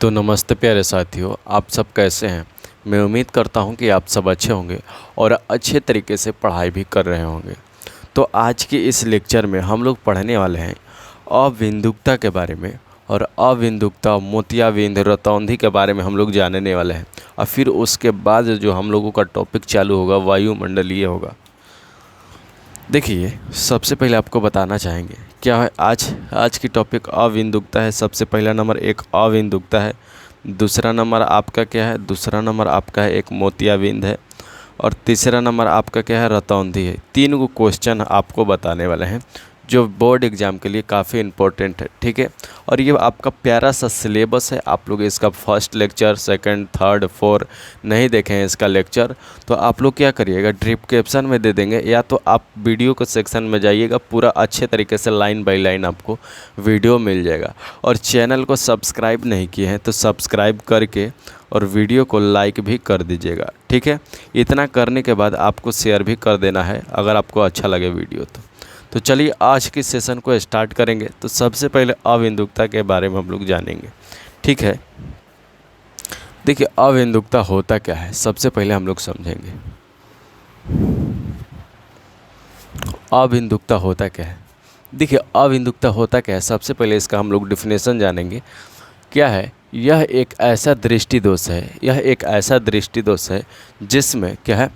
तो नमस्ते प्यारे साथियों, आप सब कैसे हैं। मैं उम्मीद करता हूं कि आप सब अच्छे होंगे और अच्छे तरीके से पढ़ाई भी कर रहे होंगे। तो आज के इस लेक्चर में हम लोग पढ़ने वाले हैं अविंदुकता के बारे में। और अविंदुकता, मोतियाबिंद, रतौंधी के बारे में हम लोग जानने वाले हैं। और फिर उसके बाद जो हम लोगों का टॉपिक चालू होगा वायुमंडलीय होगा। देखिए, सबसे पहले आपको बताना चाहेंगे क्या है आज की टॉपिक अविंदुकता है। सबसे पहला नंबर एक अविंदुकता है। दूसरा नंबर आपका क्या है? दूसरा नंबर आपका है एक मोतियाबिंद है। और तीसरा नंबर आपका क्या है? रतौंधी है। तीन गो क्वेश्चन आपको बताने वाले हैं जो बोर्ड एग्ज़ाम के लिए काफ़ी इम्पोर्टेंट है, ठीक है। और ये आपका प्यारा सा सिलेबस है। आप लोग इसका first lecture, second, third, fourth नहीं देखे हैं इसका लेक्चर, तो आप लोग क्या करिएगा, डिस्क्रिप्शन में दे देंगे, या तो आप वीडियो के सेक्शन में जाइएगा, पूरा अच्छे तरीके से लाइन बाय लाइन आपको वीडियो मिल जाएगा। और चैनल को सब्सक्राइब नहीं किए हैं तो सब्सक्राइब करके और वीडियो को लाइक भी कर दीजिएगा, ठीक है। इतना करने के बाद आपको शेयर भी कर देना है अगर आपको अच्छा लगे वीडियो तो चलिए आज के सेशन को स्टार्ट करेंगे। तो सबसे पहले अविंदुकता के बारे में हम लोग जानेंगे, ठीक है। देखिए, अविंदुकता होता क्या है, सबसे पहले हम लोग समझेंगे अविंदुकता होता क्या है। देखिए, अविंदुकता होता क्या है, सबसे पहले इसका हम लोग डिफिनेशन जानेंगे। क्या है? यह एक ऐसा दृष्टि दोष है, यह एक ऐसा दृष्टि दोष है जिसमें क्या है,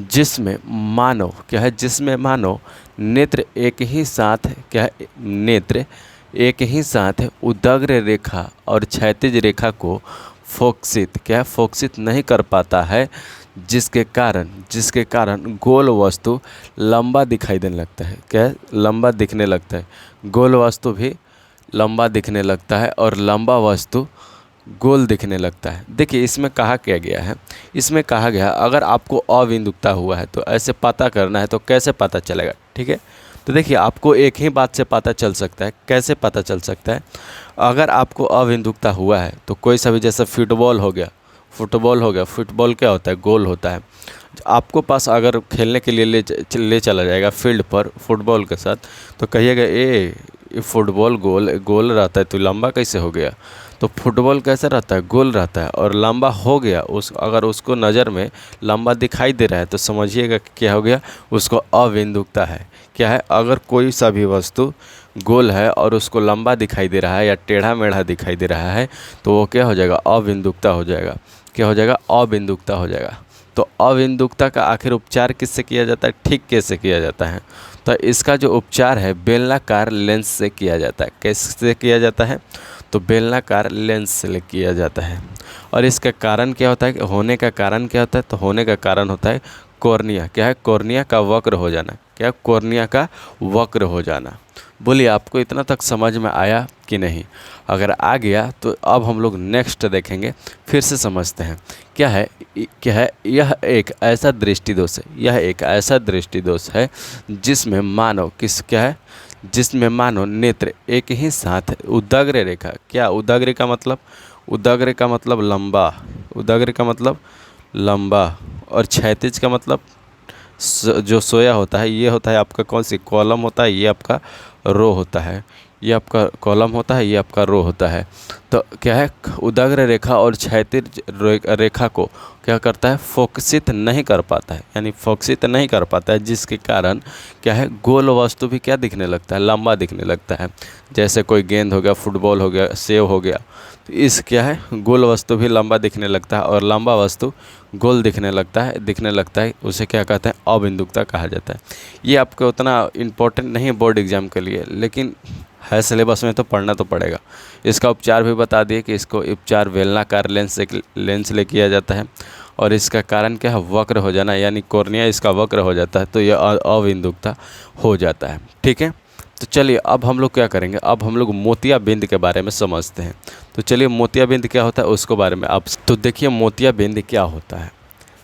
जिसमें मानव क्या है, जिसमें मानव नेत्र एक ही साथ क्या है, नेत्र एक ही साथ उदग्र रेखा और क्षैतिज रेखा को फोकसित क्या है, फोकसित नहीं कर पाता है, जिसके कारण गोल वस्तु लंबा दिखाई देने लगता है। क्या है? लंबा दिखने लगता है। गोल वस्तु भी लंबा दिखने लगता है और लंबा वस्तु गोल दिखने लगता है। देखिए, इसमें कहा क्या गया है, इसमें कहा गया अगर आपको अविंदुकता हुआ है तो ऐसे पता करना है, तो कैसे पता चलेगा, ठीक है। तो देखिए, आपको एक ही बात से पता चल सकता है। कैसे पता चल सकता है? अगर आपको अविंदुकता हुआ है तो कोई सा भी, जैसे फुटबॉल हो गया, फुटबॉल क्या होता है? गोल होता है। आपको पास अगर खेलने के लिए ले चला जाएगा फील्ड पर फुटबॉल के साथ, तो कहिएगा ये फुटबॉल गोल गोल रहता है, तो लंबा कैसे हो गया? तो फुटबॉल कैसे रहता है? गोल रहता है और लंबा हो गया। अगर उसको नज़र में लंबा दिखाई दे रहा है तो समझिएगा कि क्या हो गया, उसको अविंदुकता है। क्या है? अगर कोई सा भी वस्तु गोल है और उसको लंबा दिखाई दे रहा है या टेढ़ा मेढ़ा दिखाई दे रहा है, तो वो क्या हो जाएगा? अविंदुकता हो जाएगा। क्या हो जाएगा? अविंदुकता हो जाएगा। तो अविंदुकता का आखिर उपचार किससे किया जाता है, ठीक कैसे किया जाता है? तो इसका जो उपचार है बेलनाकार लेंस से किया जाता है। कैसे किया जाता है? तो बेलनाकार लेंस से किया जाता है। और इसका कारण क्या होता है, होने का कारण क्या होता है? तो होने का कारण होता है कॉर्निया। क्या है? कॉर्निया का वक्र हो जाना। क्या? कॉर्निया का वक्र हो जाना। बोलिए, आपको इतना तक समझ में आया कि नहीं? अगर आ गया तो अब हम लोग नेक्स्ट देखेंगे, फिर से समझते हैं। क्या है? क्या है? यह एक ऐसा दृष्टि दोष है, यह एक ऐसा दृष्टि दोष है जिसमें मानव क्या है, जिसमें मानव नेत्र एक ही साथ उदग्र रेखा, क्या उदग्र का मतलब? उदग्र का मतलब लंबा, उदग्र का मतलब लंबा, और क्षैतिज का मतलब जो सोया होता है, ये होता है आपका कौन सी कॉलम होता है, ये आपका रो होता है। ये आपका कॉलम होता है, ये आपका रो होता है। तो क्या है, उदग्र रेखा और क्षैतिज रेखा को क्या करता है, फोकसित नहीं कर पाता है, यानी फोकसित नहीं कर पाता है, जिसके कारण क्या है, गोल वस्तु भी क्या दिखने लगता है, लंबा दिखने लगता है। जैसे कोई गेंद हो गया, फुटबॉल हो गया, सेव हो गया, तो इस क्या है, गोल वस्तु भी लंबा दिखने लगता है और लंबा वस्तु गोल दिखने लगता है, उसे क्या कहते हैं, अविंदुकता कहा जाता है। ये आपको उतना इम्पोर्टेंट नहीं है बोर्ड एग्जाम के लिए, लेकिन है सिलेबस में तो पढ़ना तो पड़ेगा। इसका उपचार भी बता दिए कि इसको उपचार बेलनाकार लेंस से किया जाता है। और इसका कारण क्या है, वक्र हो जाना, यानी कॉर्निया इसका वक्र हो जाता है, तो यह अविंदुकता हो जाता है, ठीक है। तो चलिए अब हम लोग क्या करेंगे, अब हम लोग मोतियाबिंद के बारे में समझते हैं। तो चलिए, मोतियाबिंद क्या होता है उसको बारे में आप तो देखिए, मोतियाबिंद क्या होता है।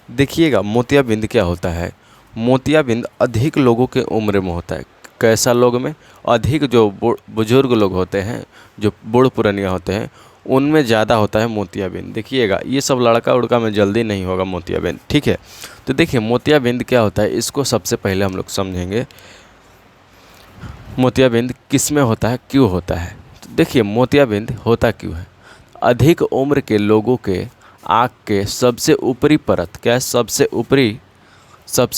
देखिएगा, मोतियाबिंद क्या होता है। मोतियाबिंद अधिक लोगों के उम्र में होता है। कैसा लोग में? अधिक जो बुजुर्ग लोग होते हैं, जो बूढ़ पुरानिया होते हैं, उनमें ज़्यादा होता है मोतियाबिंद। देखिएगा, ये सब लड़का उड़का में जल्दी नहीं होगा मोतियाबिंद, ठीक है। तो देखिए, मोतियाबिंद क्या होता है, इसको सबसे पहले हम लोग समझेंगे। मोतियाबिंद किस में होता है, क्यों होता है? तो देखिए, मोतियाबिंद होता क्यों है। अधिक उम्र के लोगों के आँख के सबसे ऊपरी परत, क्या है, सबसे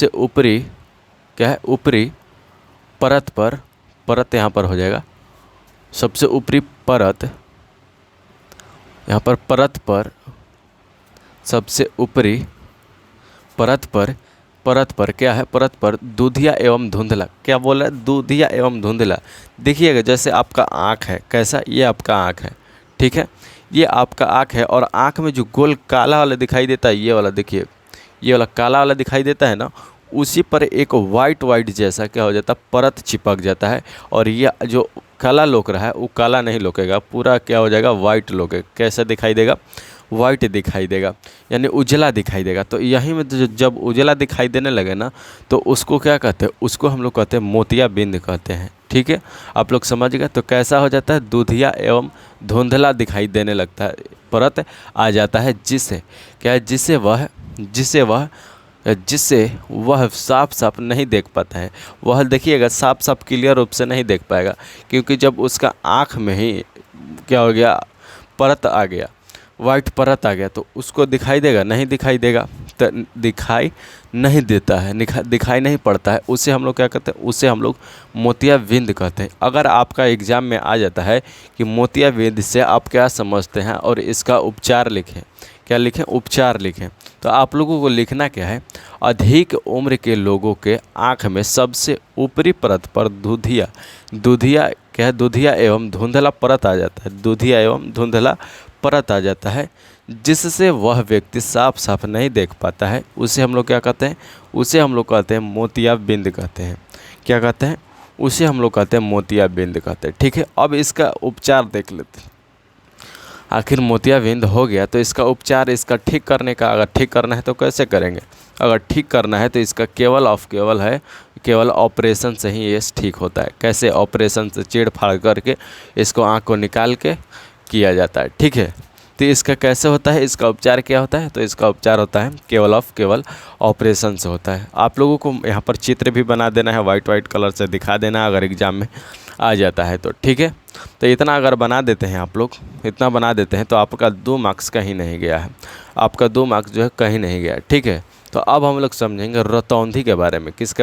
ऊपरी क्या है, ऊपरी परत पर, परत यहाँ पर हो जाएगा, सबसे ऊपरी परत, यहाँ पर परत पर, सबसे ऊपरी परत पर क्या है, परत पर दूधिया एवं धुंधला, क्या बोला है, दूधिया एवं धुंधला। देखिएगा जैसे आपका आँख है, कैसा, ये आपका आँख है, ठीक है, ये आपका आँख है, और आँख में जो गोल काला वाला दिखाई देता है, ये वाला देखिए, ये वाला काला वाला दिखाई देता है ना, उसी पर एक वाइट जैसा क्या हो जाता है, परत चिपक जाता है, और ये जो काला लोक रहा है वो काला नहीं लोकेगा, पूरा क्या हो जाएगा, वाइट लोके, कैसा दिखाई देगा, वाइट दिखाई देगा, यानी उजला दिखाई देगा। तो यहीं में जब उजला दिखाई देने लगे ना, तो उसको क्या कहते हैं, उसको हम लोग कहते हैं मोतियाबिंद कहते हैं, ठीक है, आप लोग समझ गए। तो कैसा हो जाता है, दूधिया एवं धुंधला दिखाई देने लगता है, परत आ जाता है, जिससे क्या है, जिससे वह साफ साफ नहीं देख पाता है। वह देखिएगा साफ साफ क्लियर रूप से नहीं देख पाएगा, क्योंकि जब उसका आँख में ही क्या हो गया, परत आ गया, वाइट परत आ गया, तो उसको दिखाई देगा, नहीं दिखाई देगा, तो दिखाई नहीं देता है, दिखाई नहीं पड़ता है, उसे हम लोग क्या कहते हैं, उसे हम लोग मोतियाबिंद कहते हैं। अगर आपका एग्जाम में आ जाता है कि मोतियाबिंद से आप क्या समझते हैं और इसका उपचार लिखें, क्या लिखें, उपचार लिखें, तो आप लोगों को लिखना क्या है, अधिक उम्र के लोगों के आँख में सबसे ऊपरी परत पर दूधिया क्या है, दूधिया एवं धुंधला परत आ जाता है, दूधिया एवं धुंधला परत आ जाता है, जिससे वह व्यक्ति साफ साफ नहीं देख पाता है, उसे हम लोग क्या कहते हैं, उसे हम लोग कहते हैं मोतियाबिंद कहते हैं। क्या कहते हैं, उसे हम लोग कहते हैं मोतियाबिंद कहते हैं, ठीक है। अब इसका उपचार देख लेते हैं। आखिर मोतियाबिंद हो गया तो इसका उपचार, इसका ठीक करने का, अगर ठीक करना है तो कैसे करेंगे, अगर ठीक करना है तो इसका केवल ऑपरेशन से ही ये ठीक होता है। कैसे, ऑपरेशन से चीड़ फाड़ करके इसको आँख को निकाल के किया जाता है, ठीक है। तो इसका कैसे होता है, इसका उपचार क्या होता है, तो इसका उपचार होता है केवल ऑपरेशन से होता है। आप लोगों को यहाँ पर चित्र भी बना देना है, वाइट कलर से दिखा देना अगर एग्ज़ाम में आ जाता है तो, ठीक है। तो इतना अगर बना देते हैं आप लोग, इतना बना देते हैं तो आपका 2 मार्क्स कहीं नहीं गया है, आपका 2 मार्क्स जो है कहीं नहीं गया, ठीक है। तो अब हम लोग समझेंगे रतौंधी के बारे में, किसके